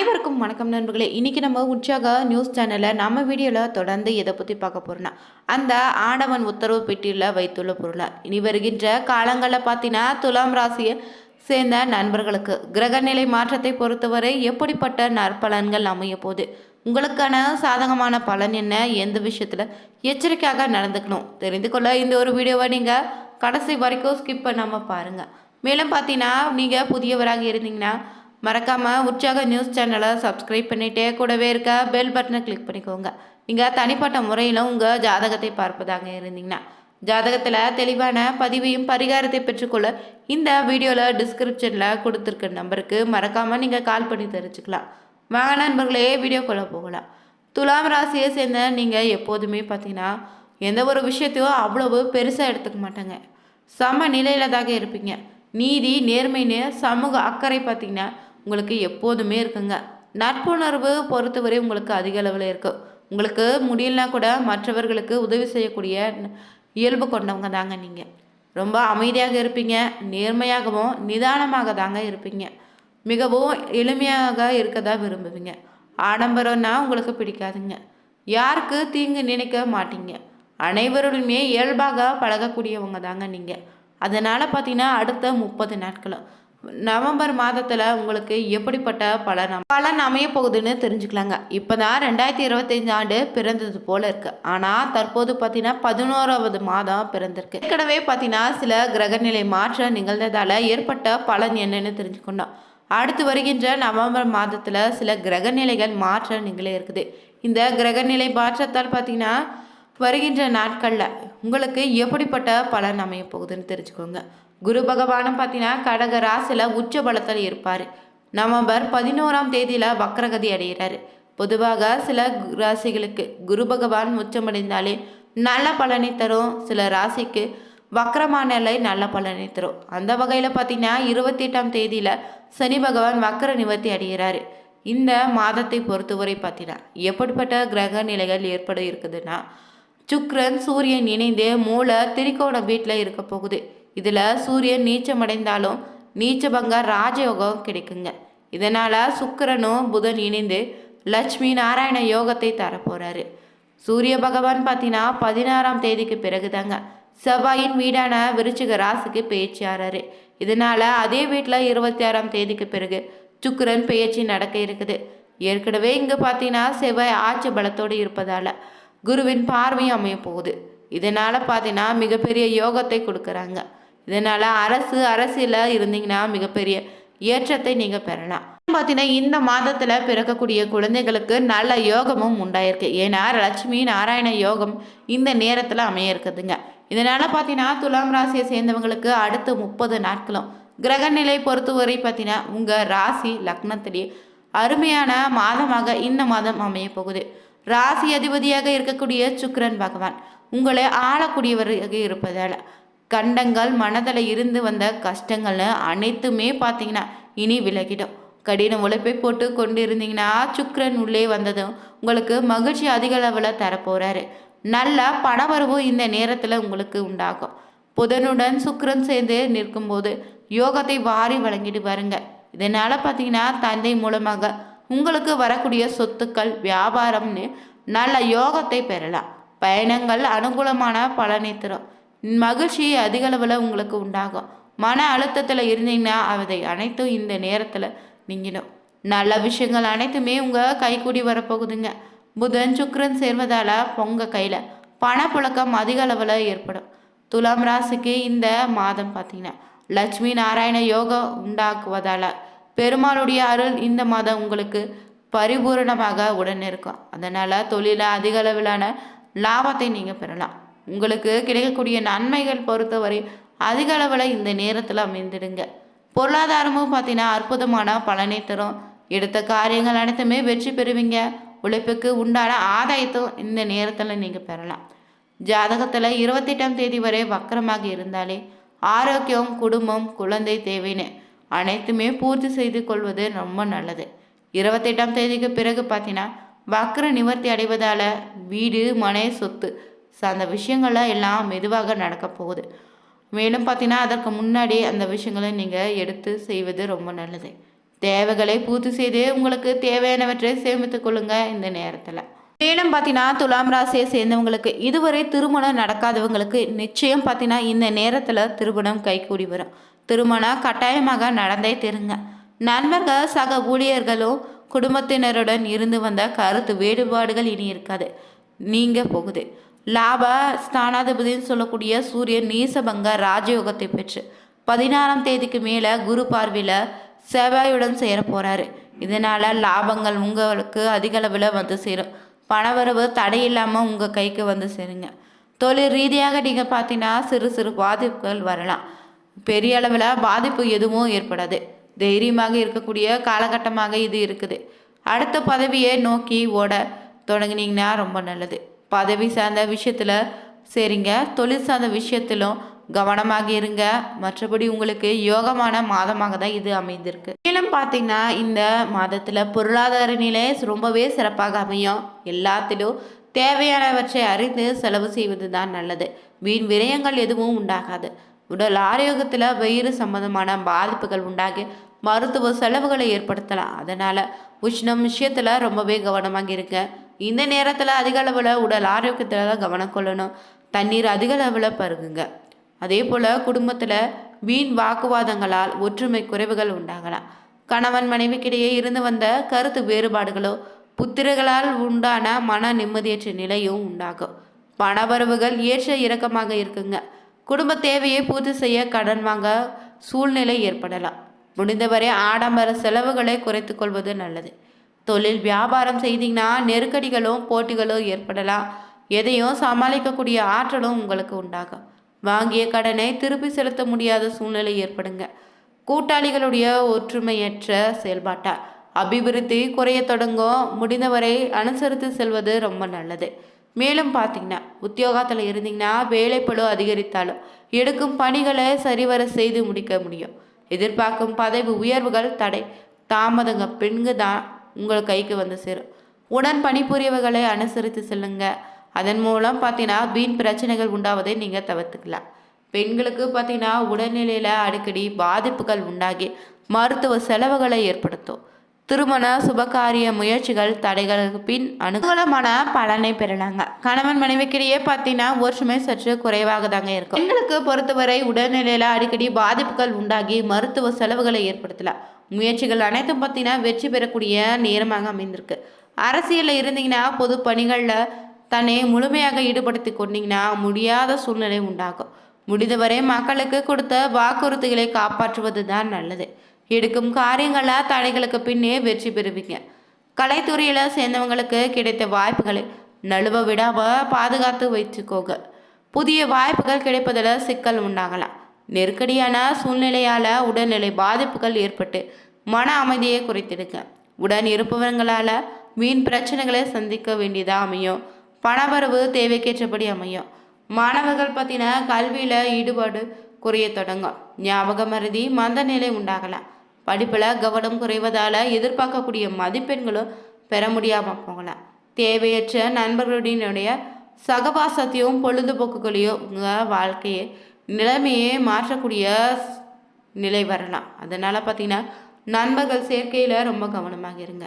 அனைவருக்கும் வணக்கம் நண்பர்களே. இன்னைக்கு நம்ம உற்சாக நியூஸ் சேனலில் நம்ம வீடியோவில் தொடர்ந்து எதை பற்றி பார்க்க போகிறோன்னா, அந்த ஆடவன் உத்தரவு பெட்டியில் வைத்துள்ள பொருளை இனி வருகின்ற காலங்களில் பார்த்தீங்கன்னா துலாம் ராசியை சேர்ந்த நண்பர்களுக்கு கிரகநிலை மாற்றத்தை பொறுத்தவரை எப்படிப்பட்ட நற்பலன்கள் அமைய போகுது, உங்களுக்கான சாதகமான பலன் என்ன, எந்த விஷயத்தில் எச்சரிக்கையாக நடந்துக்கணும் தெரிந்து கொள்ள இந்த ஒரு வீடியோவை நீங்கள் கடைசி வரைக்கும் ஸ்கிப் பண்ணாமல் பாருங்கள். மேலும் பார்த்தீங்கன்னா நீங்கள் புதியவராக இருந்தீங்கன்னா மறக்காமல் உற்சாக நியூஸ் சேனலை சப்ஸ்கிரைப் பண்ணிகிட்டே கூடவே இருக்க பெல் பட்டனை கிளிக் பண்ணிக்கோங்க. நீங்கள் தனிப்பட்ட முறையில் உங்கள் ஜாதகத்தை பார்ப்பதாக இருந்தீங்கன்னா ஜாதகத்தில் தெளிவான பதிவையும் பரிகாரத்தை பெற்றுக்கொள்ள இந்த வீடியோவில் டிஸ்கிரிப்ஷனில் கொடுத்துருக்க நம்பருக்கு மறக்காமல் நீங்கள் கால் பண்ணி தெரிஞ்சுக்கலாம். வாங்க நண்பர்களே, வீடியோக்குள்ளே போகலாம். துலாம் ராசியை சேர்ந்த நீங்கள் எப்போதுமே பார்த்தீங்கன்னா எந்த ஒரு விஷயத்தையும் அவ்வளவு பெருசாக எடுத்துக்க மாட்டாங்க. சம நிலையில் தாங்க இருப்பீங்க. நீதி நேர்மைன்னு சமூக அக்கறை பார்த்தீங்கன்னா உங்களுக்கு எப்போதுமே இருக்குங்க. நட்புணர்வு பொறுத்தவரை உங்களுக்கு அதிக அளவில் இருக்கும். உங்களுக்கு முடியலனா கூட மற்றவர்களுக்கு உதவி செய்யக்கூடிய இயல்பு கொண்டவங்க தாங்க நீங்கள். ரொம்ப அமைதியாக இருப்பீங்க. நேர்மையாகவும் நிதானமாக தாங்க இருப்பீங்க. மிகவும் எளிமையாக இருக்கதா விரும்புவீங்க. ஆடம்பரம்னா உங்களுக்கு பிடிக்காதுங்க. யாருக்கு தீங்கு நினைக்க மாட்டீங்க. அனைவருடையுமே இயல்பாக பழகக்கூடியவங்க தாங்க நீங்கள். அதனால் பார்த்தீங்கன்னா அடுத்த 30 நாட்களும் நவம்பர் மாதத்தில் உங்களுக்கு எப்படிப்பட்ட பலன் அமைய போகுதுன்னு தெரிஞ்சுக்கலாங்க. இப்போ தான் 2025 ஆண்டு பிறந்தது போல இருக்குது. ஆனால் தற்போது பார்த்தீங்கன்னா 11வது மாதம் பிறந்திருக்கு. ஏற்கனவே பார்த்தீங்கன்னா சில கிரகநிலை மாற்றம் நிகழ்ந்ததால் ஏற்பட்ட பலன் என்னன்னு தெரிஞ்சுக்கணும். அடுத்து வருகின்ற நவம்பர் மாதத்தில் சில கிரகநிலைகள் மாற்றம் நிகழ இருக்குது. இந்த கிரகநிலை மாற்றத்தால் பார்த்தீங்கன்னா வருகின்ற நாட்களில் உங்களுக்கு எப்படிப்பட்ட பலன் அமைய போகுதுன்னு தெரிஞ்சுக்கோங்க. குரு பகவானும் பார்த்தீங்கன்னா கடக ராசியில் உச்ச பலத்தில் இருப்பார். நவம்பர் 11ஆம் தேதியில் வக்ரகதி அடைகிறாரு. பொதுவாக சில ராசிகளுக்கு குரு பகவான் உச்சமடைந்தாலே நல்ல பலனை தரும். சில ராசிக்கு வக்ரமான நிலை நல்ல பலனை தரும். அந்த வகையில் பார்த்தீங்கன்னா 28ஆம் தேதியில் சனி பகவான் வக்ர நிவர்த்தி அடைகிறாரு. இந்த மாதத்தை பொறுத்தவரை பார்த்தீங்கன்னா எப்படிப்பட்ட கிரக நிலைகள் ஏற்பட இருக்குதுன்னா, சுக்கிரன் சூரியன் இணைந்து மூல திரிகோண வீட்டில் இருக்க போகுது. இதில் சூரியன் நீச்சமடைந்தாலும் நீச்சபங்க ராஜயோகம் கிடைக்குங்க. இதனால் சுக்கிரனும் புதன் இணைந்து லட்சுமி நாராயண யோகத்தை தரப்போகிறாரு. சூரிய பகவான் பார்த்தீங்கன்னா 16ஆம் தேதிக்கு பிறகு தாங்க செவ்வாயின் வீடான விருச்சிக ராசிக்கு பெயர்ச்சி ஆறாரு. இதனால் அதே வீட்டில் 26ஆம் தேதிக்கு பிறகு சுக்கிரன் பெயர்ச்சி நடக்க இருக்குது. ஏற்கனவே இங்கே பார்த்தீங்கன்னா செவ்வாய் ஆட்சி பலத்தோடு இருப்பதால் குருவின் பார்வையும் அமைய போகுது. இதனால் பார்த்தீங்கன்னா மிகப்பெரிய யோகத்தை கொடுக்குறாங்க. இதனால் அரசியலில் இருந்தீங்கன்னா மிகப்பெரிய ஏற்றத்தை நீங்கள் பெறலாம். பார்த்தீங்கன்னா இந்த மாதத்தில் பிறக்கக்கூடிய குழந்தைகளுக்கு நல்ல யோகமும் உண்டாயிருக்கு. ஏன்னா லட்சுமி நாராயண யோகம் இந்த நேரத்தில் அமைய இருக்குதுங்க. இதனால் பார்த்தீங்கன்னா துலாம் ராசியை சேர்ந்தவங்களுக்கு அடுத்த 30 நாட்களும் கிரகநிலை பொறுத்தவரை பார்த்தீங்கன்னா உங்கள் ராசி லக்னத்திலேயே அருமையான மாதமாக இந்த மாதம் அமைய போகுது. ராசி அதிபதியாக இருக்கக்கூடிய சுக்கிரன் பகவான் உங்களை ஆளக்கூடியவராக இருப்பதால் கண்டங்கள் மனதில் இருந்து வந்த கஷ்டங்கள் அனைத்துமே பார்த்தீங்கன்னா இனி விலகிடும். கடின உழைப்பை போட்டு கொண்டு இருந்தீங்கன்னா சுக்கிரன் உள்ளே வந்ததும் உங்களுக்கு மகிழ்ச்சி அதிக அளவில் தரப்போகிறாரு. நல்ல பணவரவு இந்த நேரத்தில் உங்களுக்கு உண்டாகும். புதனுடன் சுக்கிரன் சேர்ந்து நிற்கும்போது யோகத்தை வாரி வழங்கிட்டு வருங்க. இதனால் பார்த்தீங்கன்னா தந்தை மூலமாக உங்களுக்கு வரக்கூடிய சொத்துக்கள் வியாபாரம்னு நல்ல யோகத்தை பெறலாம். பயணங்கள் அனுகூலமான பலனை தரும். மகிழ்ச்சி அதிக அளவில் உங்களுக்கு உண்டாகும். மன அழுத்தத்தில் இருந்தீங்கன்னா அதை அனைத்தும் இந்த நேரத்தில் நீங்கிடும். நல்ல விஷயங்கள் அனைத்துமே உங்கள் கைக்கூடி வரப்போகுதுங்க. புதன் சுக்கிரன் சேர்வதால் உங்கள் கையில் பணப்புழக்கம் அதிக அளவில் ஏற்படும். துலாம் ராசிக்கு இந்த மாதம் பார்த்தீங்கன்னா லட்சுமி நாராயண யோகம் உண்டாக்குவதால் பெருமாளுடைய அருள் இந்த மாதம் உங்களுக்கு பரிபூரணமாக உடன் இருக்கும். அதனால் தொழில அதிக அளவிலான லாபத்தை நீங்கள் பெறலாம். உங்களுக்கு கிடைக்கக்கூடிய நன்மைகள் பொறுத்தவரை அதிக அளவில் இந்த நேரத்தில் அமைந்துடுங்க. பொருளாதாரமும் பார்த்தீங்கன்னா அற்புதமான பலனை தரும். எடுத்த காரியங்கள் அனைத்துமே வெற்றி பெறுவீங்க. உழைப்புக்கு உண்டான ஆதாயத்தும் இந்த நேரத்தில் நீங்கள் பெறலாம். ஜாதகத்தில் 28ஆம் தேதி வரை வக்கரமாக இருந்தாலே ஆரோக்கியம், குடும்பம், குழந்தை தேவைன்னு அனைத்துமே பூர்த்தி செய்து கொள்வது ரொம்ப நல்லது. 28ஆம் தேதிக்கு பிறகு பார்த்தீங்கன்னா வக்ர நிவர்த்தி அடைவதால் வீடு, மனை, சொத்து சார்ந்த விஷயங்கள்லாம் எல்லாம் மெதுவாக நடக்க போகுது. மேலும் பார்த்தீங்கன்னா அதற்கு முன்னாடி அந்த விஷயங்களை நீங்கள் எடுத்து செய்வது ரொம்ப நல்லது. தேவைகளை பூர்த்தி செய்து உங்களுக்கு தேவையானவற்றை சேமித்துக் கொள்ளுங்க இந்த நேரத்தில். மேலும் பார்த்தீங்கன்னா துலாம் ராசியை சேர்ந்தவங்களுக்கு இதுவரை திருமணம் நடக்காதவங்களுக்கு நிச்சயம் பார்த்தீங்கன்னா இந்த நேரத்தில் திருமணம் கைகூடி வரும். திருமணம் கட்டாயமாக நடந்தே தருங்க. நண்பர்கள் சக ஊழியர்களும் குடும்பத்தினருடன் இருந்து வந்த கருத்து வேறுபாடுகள் இனி இருக்காது, நீங்க போகுது. லாப ஸ்தானாதிபதினு சொல்லக்கூடிய சூரியன் நீசபங்க ராஜயோகத்தை பெற்று 16ஆம் தேதிக்கு மேலே குரு பார்வையில் செவ்வாயுடன் சேர போகிறாரு. இதனால் லாபங்கள் உங்களுக்கு அதிக அளவில் வந்து சேரும். பணவரவு தடையில்லாமல் உங்கள் கைக்கு வந்து சேருங்க. தொழில் ரீதியாக நீங்கள் பார்த்தீங்கன்னா சிறு சிறு பாதிப்புகள் வரலாம். பெரிய அளவில் பாதிப்பு எதுவும் ஏற்படாது. தைரியமாக இருக்கக்கூடிய காலகட்டமாக இது இருக்குது. அடுத்த பதவியை நோக்கி ஓட தொடங்கினீங்கன்னா ரொம்ப நல்லது. பதவி சார்ந்த விஷயத்தில் சரிங்க, தொழில் சார்ந்த விஷயத்திலும் கவனமாக இருங்க. மற்றபடி உங்களுக்கு யோகமான மாதமாக தான் இது அமைந்திருக்கு. மேலும் பார்த்தீங்கன்னா இந்த மாதத்தில் பொருளாதார நிலை ரொம்பவே சிறப்பாக அமையும். எல்லாத்திலும் தேவையானவற்றை அறிந்து செலவு செய்வது தான் நல்லது. வீண் விரயங்கள் எதுவும் உண்டாகாது. உடல் ஆரோக்கியத்தில் வயிறு சம்பந்தமான பாதிப்புகள் உண்டாகி மருத்துவ செலவுகளை ஏற்படுத்தலாம். அதனால் உஷ்ணம் விஷயத்தில் ரொம்பவே கவனமாக இருங்க. இந்த நேரத்தில் அதிக அளவில் உடல் ஆரோக்கியத்தில் தான் கவனம் கொள்ளணும். தண்ணீர் அதிக அளவில் பருகுங்க. அதே போல் குடும்பத்தில் வீண் வாக்குவாதங்களால் ஒற்றுமை குறைவுகள் உண்டாகலாம். கணவன் மனைவிக்கிடையே இருந்து வந்த கருத்து வேறுபாடுகளோ புத்திரர்களால் உண்டான மன நிம்மதியற்ற நிலையும் உண்டாகும். பணவரவுகள் ஏற்ற இறக்கமாக இருக்குங்க. குடும்ப தேவையை பூர்த்தி செய்ய கடன் வாங்க சூழ்நிலை ஏற்படலாம். முடிந்தவரை ஆடம்பர செலவுகளை குறைத்து கொள்வது நல்லது. தொழில் வியாபாரம் செய்தீங்கன்னா நெருக்கடிகளும் போட்டிகளும் ஏற்படலாம். எதையும் சமாளிக்கக்கூடிய ஆற்றலும் உங்களுக்கு உண்டாகும். வாங்கிய கடனை திருப்பி செலுத்த முடியாத சூழ்நிலை ஏற்படுங்க. கூட்டாளிகளுடைய ஒற்றுமையற்ற செயல்பாட்டால் அபிவிருத்தி குறைய தொடங்கும். முடிந்தவரை அனுசரித்து செல்வது ரொம்ப நல்லது. மேலும் பார்த்தீங்கன்னா உத்தியோகத்தில் இருந்தீங்கன்னா வேலைப்பளு அதிகரித்தாலும் எடுக்கும் பணிகளை சரிவர செய்து முடிக்க முடியும். எதிர்பார்க்கும் பதவி உயர்வுகள் தடை தாமதங்க பெண்கு தான் உங்கள் கைக்கு வந்து சேரும். உடன் பணிபுரியவர்களை அனுசரித்து செல்லுங்க. அதன் மூலம் பார்த்தீங்கன்னா வீண் பிரச்சனைகள் உண்டாவதை நீங்கள் தவிர்த்துக்கலாம். பெண்களுக்கு பார்த்தீங்கன்னா உடல்நிலையில் அடிக்கடி பாதிப்புகள் உண்டாகி மருத்துவ செலவுகளை ஏற்படுத்தும். திருமண சுபகாரிய முயற்சிகள் தடைகளுக்கு பின் அனுகூலமான பலனை பெறலாங்க. கணவன் மனைவிக்கிடையே பார்த்தீங்கன்னா ஒற்றுமை சற்று குறைவாக தாங்க இருக்கும். பெண்களுக்கு பொறுத்தவரை உடல்நிலையில் அடிக்கடி பாதிப்புகள் உண்டாகி மருத்துவ செலவுகளை ஏற்படுத்தலாம். முயற்சிகள் அனைத்தும் பார்த்தீங்கன்னா வெற்றி பெறக்கூடிய நேரமாக அமைந்திருக்கு. அரசியலில் இருந்தீங்கன்னா பொது பணிகளில் தன்னை முழுமையாக ஈடுபடுத்தி கொண்டீங்கன்னா முடியாத சூழ்நிலை உண்டாகும். முடிந்தவரை மக்களுக்கு கொடுத்த வாக்குறுதிகளை காப்பாற்றுவது தான் நல்லது. எடுக்கும் காரியங்களில் தடைகளுக்கு பின்னே வெற்றி பெறுவீங்க. கலைத்துறையில் சேர்ந்தவங்களுக்கு கிடைத்த வாய்ப்புகளை நழுவ விடாமல் பாதுகாத்து வைத்துக்கோங்க. புதிய வாய்ப்புகள் கிடைப்பதில் சிக்கல் உண்டாகலாம். நெருக்கடியான சூழ்நிலையால் உடல்நிலை பாதிப்புகள் ஏற்பட்டு மன அமைதியை குறைத்திடுங்க. உடன் இருப்பவங்களால் வீண் பிரச்சனைகளை சந்திக்க வேண்டியதாக அமையும். பணவரவு தேவைக்கேற்றபடி அமையும். மாணவர்கள் பார்த்தீங்கன்னா கல்வியில் ஈடுபாடு குறைய தொடங்கும். ஞாபக மறதி மந்த நிலை உண்டாகலாம். படிப்பில் கவனம் குறைவதால் எதிர்பார்க்கக்கூடிய மதிப்பெண்களும் பெற முடியாமல் போகலாம். தேவையற்ற நண்பர்களுடைய சகவாசத்தையும் பொழுதுபோக்குகளையும் உங்கள் வாழ்க்கையை நிலைமையே மாற்றக்கூடிய நிலை வரலாம். அதனால் பார்த்தீங்கன்னா நண்பர்கள் சேர்க்கையில் ரொம்ப கவனமாக இருங்க.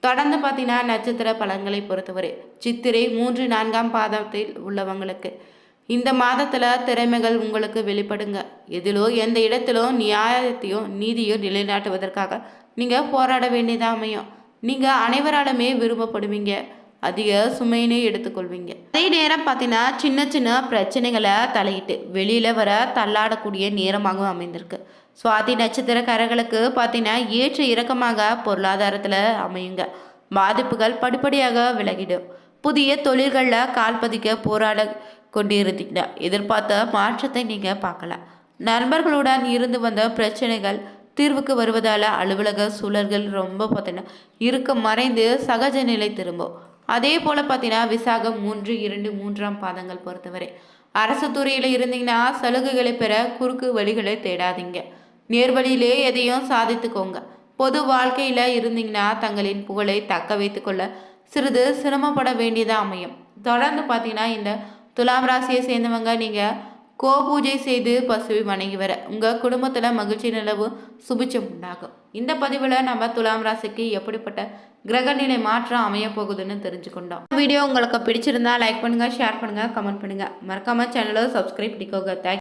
தொடர்ந்து பார்த்தீங்கன்னா நட்சத்திர பலன்களை பொறுத்தவரை சித்திரை 3, 4ஆம் பாதத்தில் உள்ளவங்களுக்கு இந்த மாதத்தில் திறமைகள் உங்களுக்கு வெளிப்படுங்க. எதிலோ எந்த இடத்திலோ நியாயத்தையோ நீதியோ நிலைநாட்டுவதற்காக நீங்கள் போராட வேண்டியதாக அமையும். நீங்கள் அனைவராலுமே விரும்பப்படுவீங்க. அதிக சுமையினே எடுத்துக்கொள்வீங்க. அதே நேரம் பார்த்தீங்கன்னா சின்ன சின்ன பிரச்சனைகளை தலையிட்டு வெளியில் வர தள்ளாடக்கூடிய நேரமாகவும் அமைந்திருக்கு. சுவாதி நட்சத்திரக்காரர்களுக்கு பார்த்தீங்கன்னா ஏற்ற இறக்கமாக பொருளாதாரத்தில் அமையுங்க. பாதிப்புகள் படிப்படியாக விலகிடும். புதிய தொழில்களில் கால்பதிக்க போராட கொண்டிருந்தீங்கன்னா எதிர்பார்த்த மாற்றத்தை நீங்கள் பார்க்கலாம். நண்பர்களுடன் இருந்து வந்த பிரச்சனைகள் தீர்வுக்கு வருவதால் அலுவலக சூழல்கள் ரொம்ப பார்த்தீங்கன்னா இருக்க மறைந்து சகஜ நிலை திரும்பும். அதே போல் பார்த்தீங்கன்னா விசாகம் 3, 2, 3ஆம் பாதங்கள் பொறுத்தவரை அரசு துறையில் இருந்தீங்கன்னா சலுகைகளை பெற குறுக்கு வழிகளை தேடாதீங்க. நேர்வழியிலே எதையும் சாதித்துக்கோங்க. பொது வாழ்க்கையில் இருந்தீங்கன்னா தங்களின் புகழை தக்க வைத்து கொள்ள சிறிது சிரமப்பட வேண்டியதாக அமையும். தொடர்ந்து பார்த்தீங்கன்னா இந்த துலாம் ராசியை சேர்ந்தவங்க நீங்கள் கோபூஜை செய்து பசுவை வணங்கி வர உங்கள் குடும்பத்தில் மகிழ்ச்சி நிலவு சுபிச்சம் உண்டாகும். இந்த பதிவில் நம்ம துலாம் ராசிக்கு எப்படிப்பட்ட கிரகநிலை மாற்றம் அமைய போகுதுன்னு தெரிஞ்சுக்கொண்டோம். வீடியோ உங்களுக்கு பிடிச்சிருந்தா லைக் பண்ணுங்கள், ஷேர் பண்ணுங்கள், கமெண்ட் பண்ணுங்கள். மறக்காமல் சேனலை சப்ஸ்கிரைப் பண்ணிக்கோங்க. தேங்க்யூ.